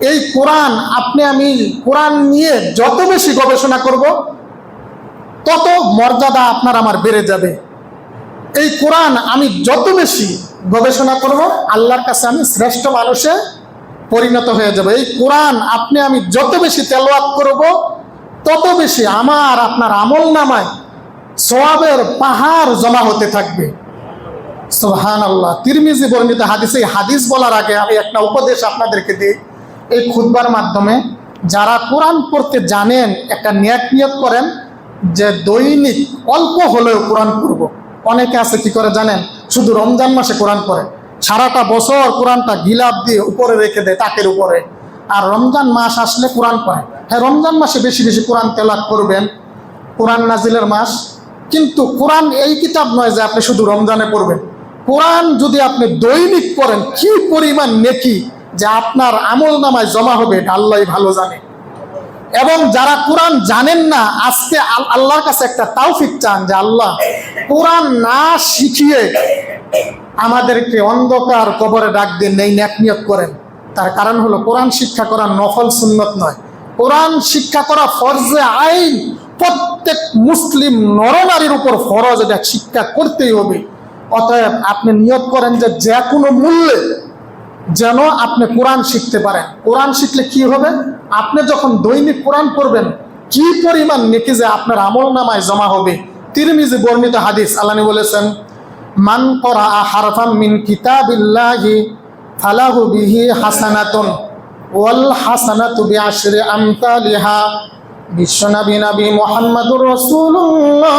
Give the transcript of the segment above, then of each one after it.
এই কোরআন আমি কোরআন নিয়ে যত বেশি গবেষণা করব, তত মর্যাদা আপনার আমার বেড়ে যাবে। এই কোরআন আমি যত বেশি গবেষণা করব, আল্লাহর কাছে আমি শ্রেষ্ঠ মানুষে পরিণত হয়ে যাব। এই কোরআন আমি যত বেশি তেলাওয়াত করব, তত বেশি আমার আপনার আমলনামায় সওয়াবের পাহাড় জমা হতে থাকবে। সুবহানাল্লাহ। তিরমিজি বর্ণিত হাদিস। এই হাদিস বলার আগে আমি একটা উপদেশ আপনাদেরকে দিই। এই খুতবার মাধ্যমে যারা কোরআন পড়তে জানেন, একটা নিয়ত করেন যে দৈনিক অল্প হলেও কোরআন পড়ব। অনেকে আছে কি করে জানেন, শুধু রমজান মাসে কোরআন পড়ে, সারাটা বছর কোরআনটা গিলাপ দিয়ে উপরে রেখে দেয় তাকের উপরে, আর রমজান মাস আসলে কোরআন পড়ে। হ্যাঁ, রমজান মাসে বেশি বেশি কোরআন তেলাওয়াত করবেন, কোরআন নাজিলের মাস। কিন্তু কোরআন এই কিতাব নয় যে আপনি শুধু রমজানে পড়বেন। কোরআন যদি আপনি দৈনিক পড়েন, কি পরিমাণ নেকি যে আপনার আমলনামায় জমা হবে, এটা আল্লাহই ভালো জানে। এবং যারা কোরআন জানেন না, আজকে আল্লাহর কাছে একটা তাওফিক চান যে আল্লাহ, কোরআন না শিখিয়ে আমাদেরকে অন্ধকার কবরে ডাক দিন, এই নেক নিয়ত করেন। তার কারণ হলো কোরআন শিক্ষা করা নফল সুন্নত নয়, কোরআন শিক্ষা করা ফরজে আইন। প্রত্যেক মুসলিম নরনারীর উপর ফরজ, এটা শিক্ষা করতেই হবে। অতএব আপনি নিয়ত করেন যে যে কোনো মূল্যে যেন আপনি কোরআন শিখতে পারেন। কোরআন শিখলে কি হবে, আপনি যখন দৈনিক কোরআন পড়বেন, কি পরিমাণ নেকি যে আপনার আমলনামায় জমা হবে। তিরমিজি বর্ণিত হাদিস, আল্লাহ বলেছেন, মান ক্বারা হারফাম মিন কিতাবিল্লাহি ফালাহু বিহি হাসানাতুন ওয়াল হাসানাতু বিআশরি আমসালিহা। বিশ্বনবী নবী মুহাম্মদুর রাসূলুল্লাহ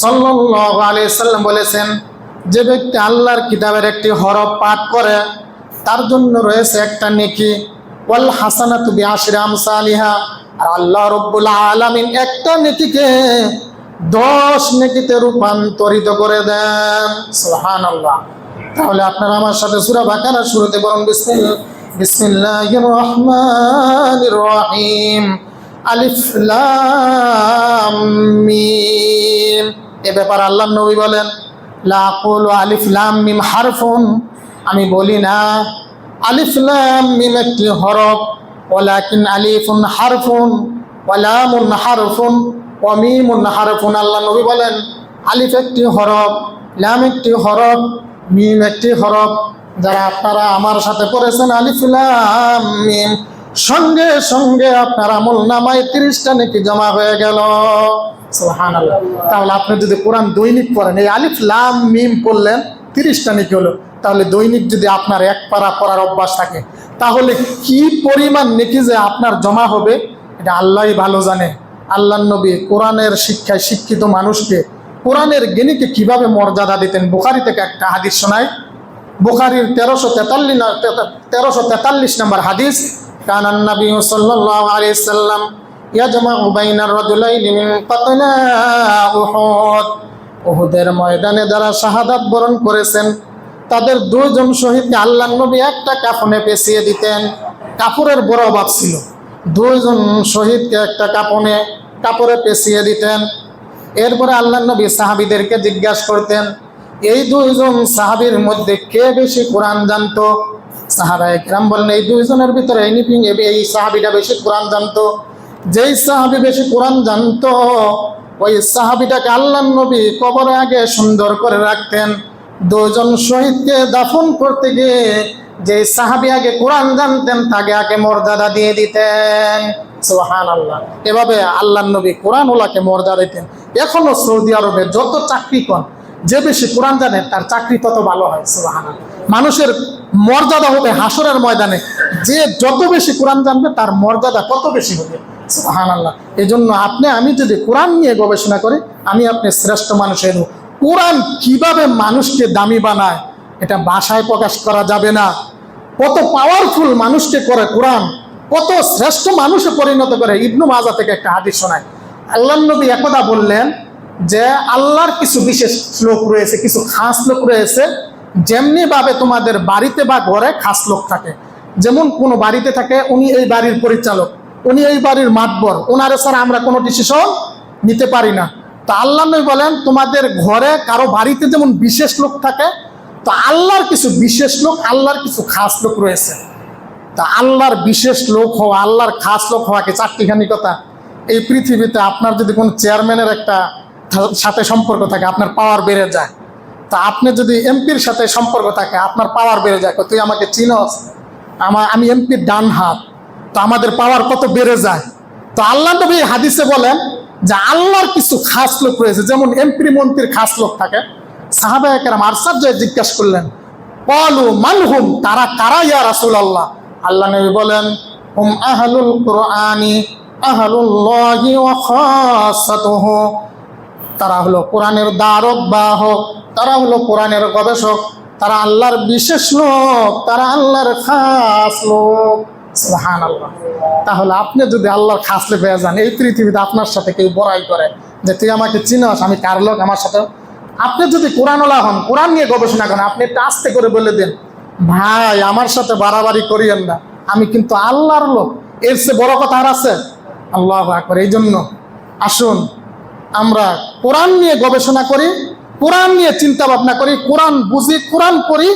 সাল্লাল্লাহু আলাইহি সাল্লাম বলেছেন, যে ব্যক্তি আল্লাহর কিতাবের একটি হরফ পাঠ করে, তার জন্য রয়েছে একটা নেকি, ওয়াল হাসানাতু বিআশরি আমসালিহা। আর আল্লাহ রাব্বুল আলামিন একটা নেকিকে 10 নেকিতে রূপান্তরিত করে দেন। সুবহানাল্লাহ। তাহলে আপনারা আমার সাথে সূরা বাকারা শুরুতে বলুন, বিসমিল্লাহির রহমানির রহিম, আলিফ লাম মিম। এ ব্যাপারে আল্লাহর নবী বলেন, লা আকুলু আলিফ লাম মিম হারফুন, আমি বলি না আলিফ লাম মিম একটি হরফ, ওয়ালাকিন আলিফুন হারফুন ওয়া লামুন হারফুন ওয়া মিমুন হারফুন। আল্লাহ নবী বলেন, আলিফ একটি হরফ, লাম একটি হরফ, মিম একটি হরফ। যারা আপনারা আমার সাথে পড়েছেন আলিফ লাম মিম, সঙ্গে সঙ্গে আপনার আমলনামায় 30টা নেকি জমা হয়ে গেল। সুবহানাল্লাহ। তাহলে আপনি যদি কোরআন দৈনিক পড়েন, এই আলিফ লাম মিম পড়লেন, 30টা নেকি হলো। তাহলে দৈনিক যদি আপনার এক পারা পড়ার অভ্যাস থাকে, তাহলে কি পরিমাণ নেকি যে আপনার জমা হবে, এটা আল্লাহই ভালো জানে। আল্লাহর নবী কোরআনের শিক্ষায় শিক্ষিত মানুষকে, কোরআনের জ্ঞানীকে কিভাবে মর্যাদা দিতেন। বুখারী থেকে একটা হাদিস শোনায়, বুখারীর 1343 নম্বর হাদিস। কানান নবী সাল্লাল্লাহু আলাইহি সাল্লাম ইয়াজমাউ বাইনার রাজুলাইনি মিন কাতলা উহুদ। উহুদের ময়দানে যারা শাহাদাত বরণ করেছেন, তাদের 2 জন শহীদকে আল্লাহর নবী একটা কাফনে পেঁচিয়ে দিতেন। কাপড়ের বড় অভাব ছিল, 2 জন শহীদকে একটা কাপড়ে পেঁচিয়ে দিতেন। এরপরে আল্লাহর নবী সাহাবীদেরকে জিজ্ঞাসা করতেন, এই 2 জন সাহাবীর মধ্যে কে বেশি কোরআন জানতো? সাহাবায়ে কেরাম বললেন, এই 2 জনের ভিতরে এই সাহাবীটা বেশি কোরআন জানতো। যেই সাহাবী বেশি কোরআন জানতো, ওই সাহাবীটাকে আল্লাহর নবী কবরে আগে সুন্দর করে রাখতেন। 2 জন শহীদকে দাফন করতে গিয়ে যে সাহাবী আগে কোরআন জানতেন, তাকে আগে মর্যাদা দিয়ে দিতেন। সুবহানাল্লাহ। এভাবে আল্লাহর নবী কোরআনওয়ালাকে মর্যাদা দিতেন। এখনো সৌদি আরবে যত চাকরি কর, যে বেশি কোরআন জানে তার চাকরি তত ভালো হয়। সুবহানাল্লাহ। মানুষের মর্যাদা হবে হাসরের ময়দানে, যে যত বেশি কোরআন জানবে তার মর্যাদা তত বেশি হবে। সুবহানাল্লাহ। এই জন্য আমি যদি কোরআন নিয়ে গবেষণা করি, আপনি শ্রেষ্ঠ মানুষের। কোরআন কিভাবে মানুষকে দামি বানায়, এটা ভাষায় প্রকাশ করা যাবে না। কত পাওয়ারফুল মানুষকে করে কোরআন, কত শ্রেষ্ঠ মানুষে পরিণত করে। ইবনু মাজাহ থেকে একটা হাদিস শোনায়, আল্লাহর নবী একদা বললেন যে আল্লাহর কিছু বিশেষ লোক রয়েছে, কিছু খাস লোক রয়েছে। যেমনি ভাবে তোমাদের বাড়িতে বা ঘরে খাস লোক থাকে, যেমন কোনো বাড়িতে থাকে উনি এই বাড়ির পরিচালক, উনি এই বাড়ির মাতবর, ওনারে ছাড়া আমরা কোনো ডিসিশন নিতে পারি না। তো আল্লাহ নবী বলেন, তোমাদের ঘরে কারো বাড়িতে যেমন বিশেষ লোক থাকে, তো আল্লাহর কিছু বিশেষ লোক, আল্লাহর কিছু খাস লোক রয়েছে। তা আল্লাহর বিশেষ লোক হওয়া, আল্লাহর খাস লোক হওয়াকে চারটিখানি কথা। এই পৃথিবীতে আপনার যদি কোনো চেয়ারম্যানের একটা সাথে সম্পর্ক থাকে, আপনার পাওয়ার বেড়ে যায়। তা আপনি যদি এমপির সাথে সম্পর্ক থাকে, আপনার পাওয়ার বেড়ে যায়। তুই আমাকে চিনস, আমি এমপির ডান হাত, তো আমাদের পাওয়ার কত বেড়ে যায়। তো আল্লাহ নবী হাদিসে বলেন যে আল্লাহর কিছু খাস লোক রয়েছে, যেমন এমপি মন্ত্রীর খাস লোক থাকে। সাহাবায়ে কেরাম আশ্চর্য জিজ্ঞাসা করলেন, ক্বালু মান হুম, তারা কারা ইয়া রাসূলুল্লাহ? আল্লাহ নবী বলেন, হুম আহলুল কুরআনি আহলুল্লাহি ওয়া খাসাতুহু, তারা হলো কোরআনের দ্বারক বাহক, তারা হলো কোরআনের গবেষক, তারা আল্লাহর বিশেষ লোক, তারা আল্লাহর খাস লোক। সুবহানাল্লাহ। তাহলে আপনি যদি আল্লাহর খাস লোক হয়ে যান, এই পৃথিবীতে আপনার সাথে কেউ বড়াই করে যে তুই আমাকে চিনস, আমি কার লোক, আমার সাথে। আপনি যদি কোরআনওয়ালা হন, কোরআন নিয়ে গবেষণা করেন, আপনি একটু আস্তে করে বলে দেন, ভাই আমার সাথে বাড়াবাড়ি করিয়েন না, আমি কিন্তু আল্লাহর লোক। এর চেয়ে বড় কথা আর আছে? আল্লাহু আকবার। এই জন্য আসুন আমরা কোরআন নিয়ে গবেষণা করি, কোরআন নিয়ে চিন্তা ভাবনা করি, কোরআন বুঝি, কোরআন পড়ি,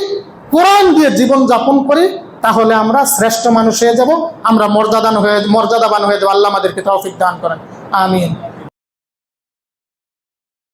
কোরআন দিয়ে জীবন যাপন করি। তাহলে আমরা শ্রেষ্ঠ মানুষ হয়ে যাব, আমরা মর্যাদাবান হয়ে যাব। আল্লাহ আমাদেরকে তৌফিক দান করেন। আমিন।